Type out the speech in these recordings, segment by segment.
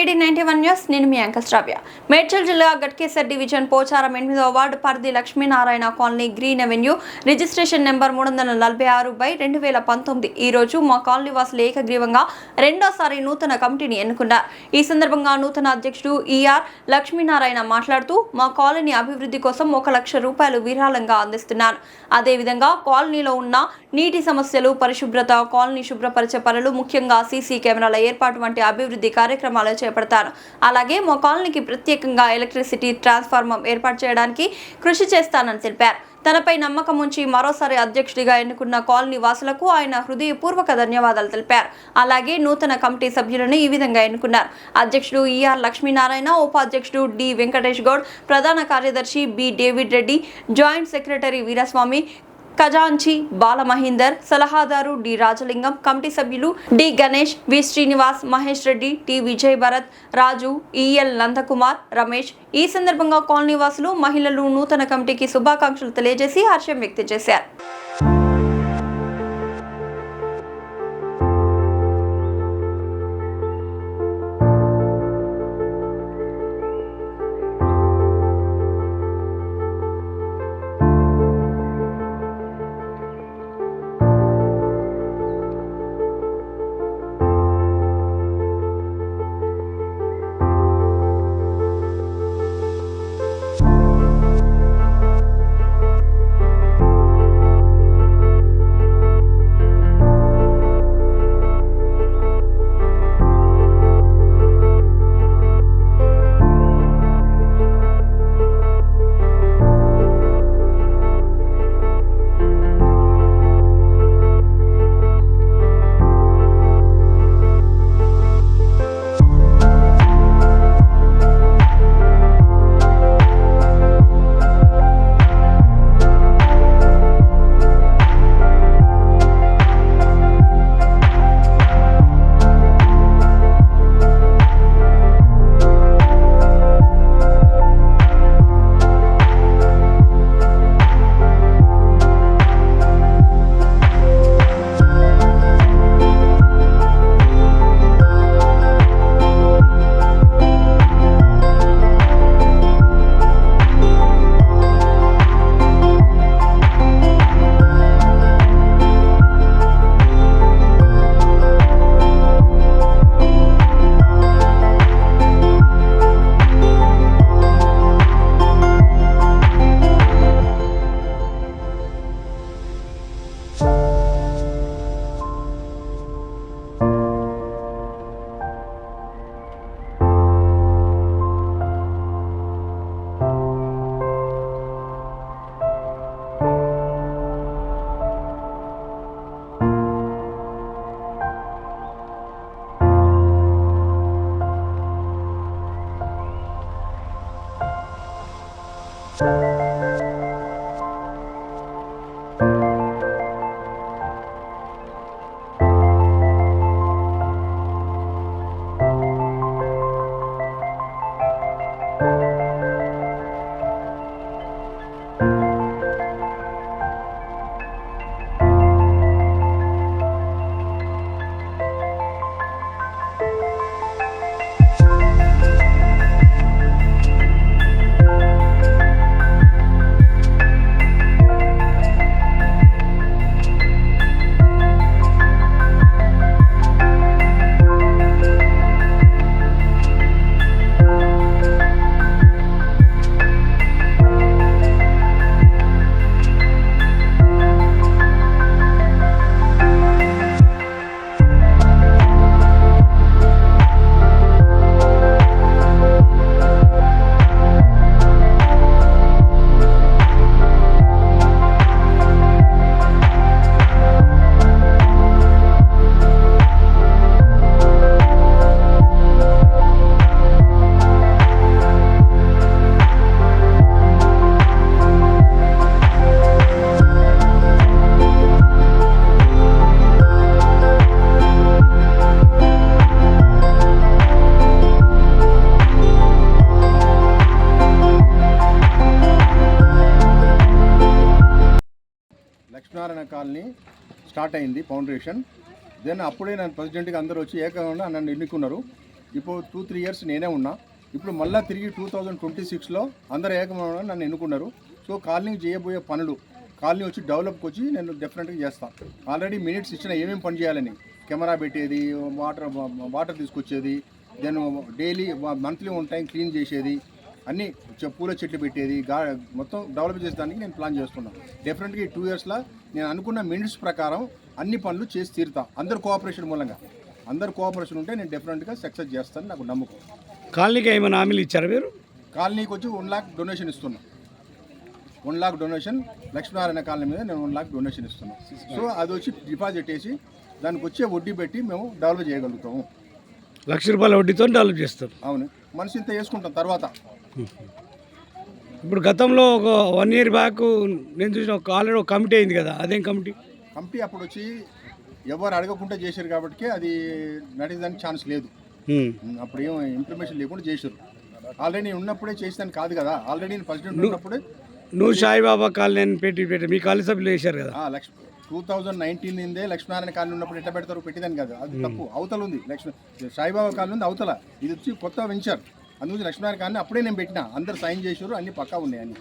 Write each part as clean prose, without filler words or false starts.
BD91 news నేను మీ anchor శ్రావ్య. మేడ్చల్ జిల్లా Ghatkesar division Pocharam 8వ వార్డు పరిధి Lakshminarayana colony green avenue registration number 346/2019 ఈ రోజు మా కాలనీ వాసులు ఏకగ్రీవంగా రెండోసారి నూతన కమిటీని ఎన్నుకున్నారు. ఈ సందర్భంగా నూతన అధ్యక్షుడు ఈఆర్ లక్ష్మీనారాయణ మాట్లాడుతూ మా కాలనీ అభివృద్ధి కోసం 1 లక్ష రూపాయలు విరాళంగా అందిస్తున్నాను. అదేవిధంగా కాలనీలో ఉన్న నీటి సమస్యలు, పరిశుభ్రత, కాలనీ శుభ్రపరిచే పనులు, ముఖ్యంగా సీసీ కెమెరాల ఏర్పాటు వంటి అభివృద్ధి కార్యక్రమాలు చేపడతాను. అలాగే మా కాలనీకి ప్రత్యేకంగా ఎలక్ట్రిసిటీ ట్రాన్స్ఫార్మర్ ఏర్పాటు చేయడానికి కృషి చేస్తానని తెలిపారు. తనపై నమ్మకం ఉంచి మరోసారి అధ్యక్షుడిగా ఎన్నుకున్న కాలనీ వాసులకు ఆయన హృదయపూర్వక ధన్యవాదాలు తెలిపారు. అలాగే నూతన కమిటీ సభ్యులను ఈ విధంగా ఎన్నుకున్నారు. అధ్యక్షుడు ఈఆర్ లక్ష్మీనారాయణ, ఉపాధ్యక్షుడు డి వెంకటేష్ గౌడ్, ప్రధాన కార్యదర్శి B David Reddy, joint secretary Veeraswamy, ఖజాంచి బాలమహేందర్, సలహాదారు డి రాజలింగం, కమిటీ సభ్యులు D Ganesh, V Srinivas, Mahesh Reddy, T Vijay Bharat, Raju, EL Nandakumar, Ramesh. ఈ సందర్భంగా కాలనీ వాసులు, మహిళలు నూతన కమిటీకి శుభాకాంక్షలు తెలియజేసి హర్షం వ్యక్తం చేశారు. లక్ష్మీనారాయణ కాలనీ స్టార్ట్ అయింది ఫౌండేషన్. దెన్ అప్పుడే నన్ను ప్రెసిడెంట్గా అందరూ వచ్చి ఏకంగా నన్ను ఎన్నుకున్నారు. ఇప్పుడు 2-3 ఇయర్స్ నేనే ఉన్నా. ఇప్పుడు మళ్ళీ తిరిగి 2026లో అందరు ఏకమవడం నన్ను ఎన్నుకున్నారు. సో కాలనీకి చేయబోయే పనులు, కాలనీ వచ్చి డెవలప్కి వచ్చి నేను డెఫినెట్గా చేస్తాను. ఆల్రెడీ మినిట్స్ ఇచ్చిన ఏమేమి పని చేయాలని, కెమెరా పెట్టేది, వాటర్ తీసుకొచ్చేది, then daily monthly 1 time clean చేసేది, అన్నీ పూల చెట్లు పెట్టేది, మొత్తం డెవలప్ చేసేదానికి నేను ప్లాన్ చేస్తున్నాను. డెఫినెట్గా ఈ 2 ఇయర్స్లో నేను అనుకున్న మినిట్స్ ప్రకారం అన్ని పనులు చేసి తీరుతా. అందరు కోఆపరేషన్ మూలంగా, అందరు కోఆపరేషన్ ఉంటే నేను డెఫినెట్గా సక్సెస్ చేస్తాను, నాకు నమ్మకం. కాలనీకి ఏమైనా హామీలు ఇచ్చారా మీరు? కాలనీకి వచ్చి 1 లాక్ డొనేషన్ ఇస్తున్నా. 1 లాక్ డొనేషన్ లక్ష్మీనారాయణ కాలనీ మీద నేను 1 లాక్ డొనేషన్ ఇస్తున్నాను. సో అది వచ్చి డిపాజిట్ వేసి దానికి వచ్చే వడ్డీ పెట్టి మేము డెవలప్ చేయగలుగుతాము. ₹1,00,000 వడ్డీతో డెవలప్ చేస్తారు. అవును, మనిషి ఇంత వేసుకుంటాం తర్వాత. ఇప్పుడు గతంలో ఒక 1 ఇయర్ బ్యాక్ నేను చూసిన ఆల్రెడీ ఒక కమిటీ అయింది కదా, అదేం కమిటీ? కమిటీ అప్పుడు వచ్చి ఎవరు అడగకుండా చేశారు కాబట్టి అది నడిచేదానికి ఛాన్స్ లేదు. అప్పుడు ఏం ఇన్ఫర్మేషన్ లేకుండా చేశారు. ఆల్రెడీ నేను ఉన్నప్పుడే చేసేదాన్ని కాదు కదా. ఆల్రెడీ నేను ప్రెసిడెంట్ ఉన్నప్పుడే నువ్వు సాయిబాబా కాలనీ పెట్టి మీ కాలనీ సభ్యులు వేశారు కదా. 2019 లక్ష్మీనారాయణ కాలనీ ఉన్నప్పుడు ఎట్లా పెడతారు, పెట్టేదాన్ని కాదు. అది తప్పు. అవతల ఉంది సాయిబాబా కాలనీ ఉంది, అవతల. ఇది వచ్చి కొత్త వెంచర్, అందుకు లక్ష్మీనారాయణ కాలనీ అప్పుడే నేను పెట్టినా. అందరు సైన్ చేశారు, అన్ని పక్కా ఉన్నాయి అన్ని.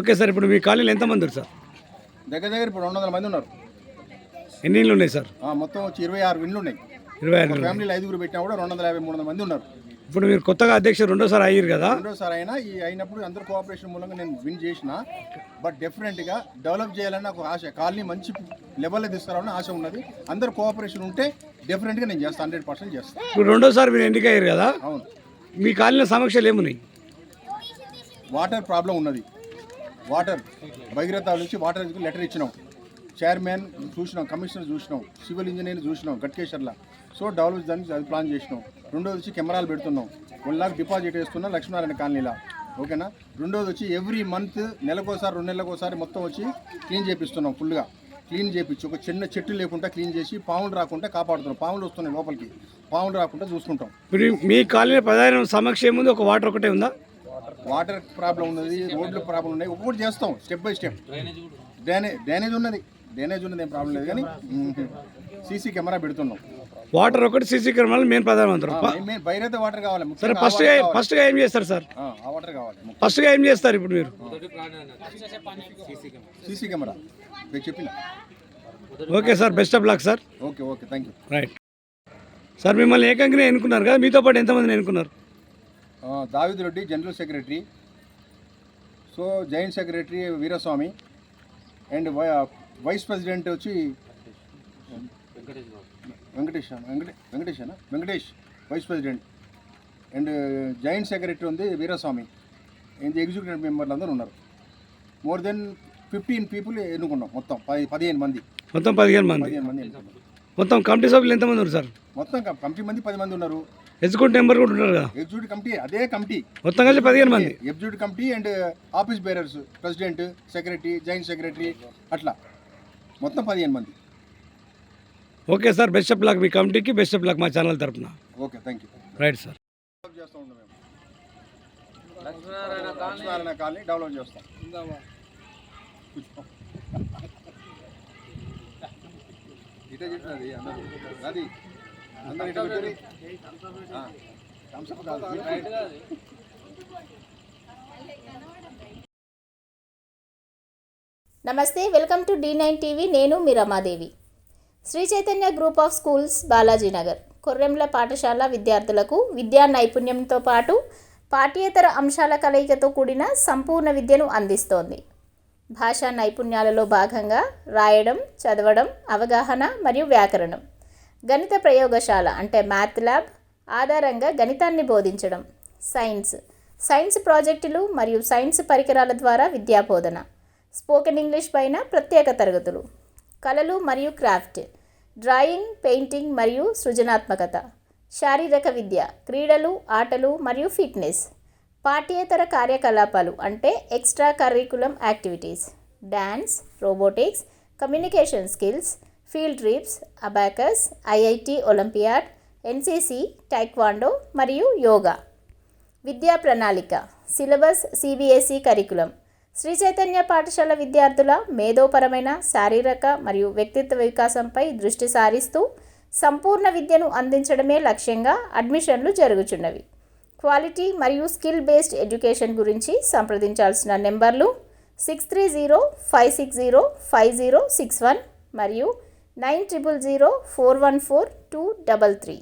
ఓకే సార్, ఇప్పుడు మీ కాలనీలో ఎంతమంది ఉన్నారు సార్? దగ్గర ఇప్పుడు 200 మంది ఉన్నారు. ఎన్ని ఇళ్ళు ఉన్నాయి సార్? మొత్తం వచ్చి 26 ఇండ్లు ఉన్నాయి. 26 ఫ్యామిలీలు 5గురు పెట్టినా కూడా 250-300 మంది ఉన్నారు. ఇప్పుడు మీరు కొత్తగా అధ్యక్షుడు రెండోసారి అయ్యారు కదా. రెండోసారి అయినప్పుడు అందరు కోఆపరేషన్ మూలంగా నేను విన్ చేసిన. బట్ డెఫినెట్గా డెవలప్ చేయాలని నాకు ఆశ. కాలనీ మంచి లెవెల్లో తీసుకురావాలని ఆశ ఉన్నది. అందరు కోఆపరేషన్ ఉంటే డెఫినెట్గా నేను చేస్తాను, 100% చేస్తాను. ఇప్పుడు రెండోసారి మీరు ఎన్నిక అయ్యారు కదా. అవును. మీ కాలనీలో సమస్యలు ఏమున్నాయి? వాటర్ ప్రాబ్లం ఉన్నది. వాటర్ భగీరథ నుంచి వాటర్ లెటర్ ఇచ్చినాం. చైర్మన్ చూసినాం, కమిషనర్ చూసినాం, సివిల్ ఇంజనీర్ చూసినాం గట్కేశ్వర్లా. సో డెవలప్ దానికి అది ప్లాన్ చేసినాం. రెండోది వచ్చి కెమెరాలు పెడుతున్నాం. 1 లాక్ డిపాజిట్ వేస్తున్నాం లక్ష్మీనారాయణ కాలనీలో. ఓకేనా. రెండోది వచ్చి ఎవ్రీ మంత్ నెలకోసారి 2 నెలలకోసారి మొత్తం వచ్చి క్లీన్ చేపిస్తున్నాం. ఫుల్గా క్లీన్ చేపించి ఒక చిన్న చెట్టు లేకుండా క్లీన్ చేసి పాములు రాకుండా కాపాడుతున్నాం. పాములు వస్తున్నాయి లోపలికి, పాములు రాకుండా చూసుకుంటాం. మీ కాలనీలో ప్రధాన సమస్య ఏముంది? ఒక వాటర్ ఒకటే ఉందా? వాటర్ ప్రాబ్లం ఉన్నది, రోడ్లు ప్రాబ్లం ఉన్నాయి. ఒక్కొక్కటి చేస్తాం స్టెప్ బై స్టెప్. డ్రైనేజ్ ఉన్నది, ఏం ప్రాబ్లం లేదు. కానీ సీసీ కెమెరా పెడుతున్నాం. వాటర్ ఒకటి, సీసీ కెమెరాలు మెయిన్ ప్రధానమంత్రి. భైరత వాటర్ కావాలి. సరే, ఫస్ట్గా ఏం చేస్తారు సార్? ఆ వాటర్ కావాలి. ఫస్ట్గా ఏం చేస్తారు ఇప్పుడు మీరు? సీసీ కెమెరా చెప్పిన. Okay sir, best of luck sir. Okay, thank you. Right sir, మిమ్మల్ని ఏకంగానే ఎన్నుకున్నారు కదా, మీతో పాటు ఎంతమందిని ఎన్నుకున్నారు? David Reddy general secretary, so joint secretary Veeraswamy, and vice president వచ్చి Venkatesh vice president, and joint secretary ఉంది వీరస్వామి, అండ్ ఎగ్జిక్యూటివ్ మెంబర్లు అందరూ ఉన్నారు. మోర్ దెన్ 15 పీపుల్ ఎన్నుకున్నాం. మొత్తం 15 మంది. మొత్తం 15 మంది ఎన్నుకున్నాం. మొత్తం కమిటీ సభ్యులు ఎంతమంది ఉన్నారు సార్? మొత్తం కమిటీ మంది 10 మంది ఉన్నారు. ఎగ్జిక్యూటివ్ మెంబర్ కూడా ఉన్నారు కదా. ఎగ్జిక్యూటివ్ కమిటీ అదే కమిటీ మొత్తం కలిసి 15 మంది. Executive committee and office bearers, president, secretary, joint secretary, అట్లా మొత్తం 15 మంది. Okay sir, best of luck మీ కమిటీకి, బెస్ట్ ఆఫ్ లక్ మా ఛానల్ తరఫున. Okay, thank you. Right sir. చేస్తూ ఉంటాం మేము. లక్ష్మీనారాయణ కాలనీ డెవలప్ చేస్తాం. ఇటే చెప్పినది అది అందరు ఇటు పెట్టి థమ్సప్ కాదు. నమస్తే, వెల్కమ్ టు D9 టీవీ. నేను మీ Ramadevi. Sri Chaitanya group of schools, Balajinagar, కొర్రెంల పాఠశాల విద్యార్థులకు విద్యా నైపుణ్యంతో పాటు పాఠ్యేతర అంశాల కలయికతో కూడిన సంపూర్ణ విద్యను అందిస్తోంది. భాషా నైపుణ్యాలలో భాగంగా రాయడం, చదవడం, అవగాహన మరియు వ్యాకరణం, గణిత ప్రయోగశాల అంటే మ్యాథ్ ల్యాబ్ ఆధారంగా గణితాన్ని బోధించడం, సైన్స్ ప్రాజెక్టులు మరియు సైన్స్ పరికరాల ద్వారా విద్యాబోధన, స్పోకెన్ ఇంగ్లీష్ పైన ప్రత్యేక తరగతులు, కళలు మరియు క్రాఫ్ట్, డ్రాయింగ్, పెయింటింగ్ మరియు సృజనాత్మకత, శారీరక విద్య, క్రీడలు, ఆటలు మరియు ఫిట్నెస్, పాఠ్యేతర కార్యకలాపాలు అంటే extra curriculum activities, dance, robotics, communication skills, field trips, abacus, IIT olympiad, NCC, taekwondo మరియు యోగా. విద్యా ప్రణాళిక, syllabus CBSE curriculum. Sri Chaitanya పాఠశాల విద్యార్థుల మేధోపరమైన, శారీరక మరియు వ్యక్తిత్వ వికాసంపై దృష్టి సారిస్తూ సంపూర్ణ విద్యను అందించడమే లక్ష్యంగా అడ్మిషన్లు జరుగుచున్నవి. క్వాలిటీ మరియు స్కిల్ బేస్డ్ ఎడ్యుకేషన్ గురించి సంప్రదించాల్సిన నెంబర్లు 6305605061 మరియు 9000414233.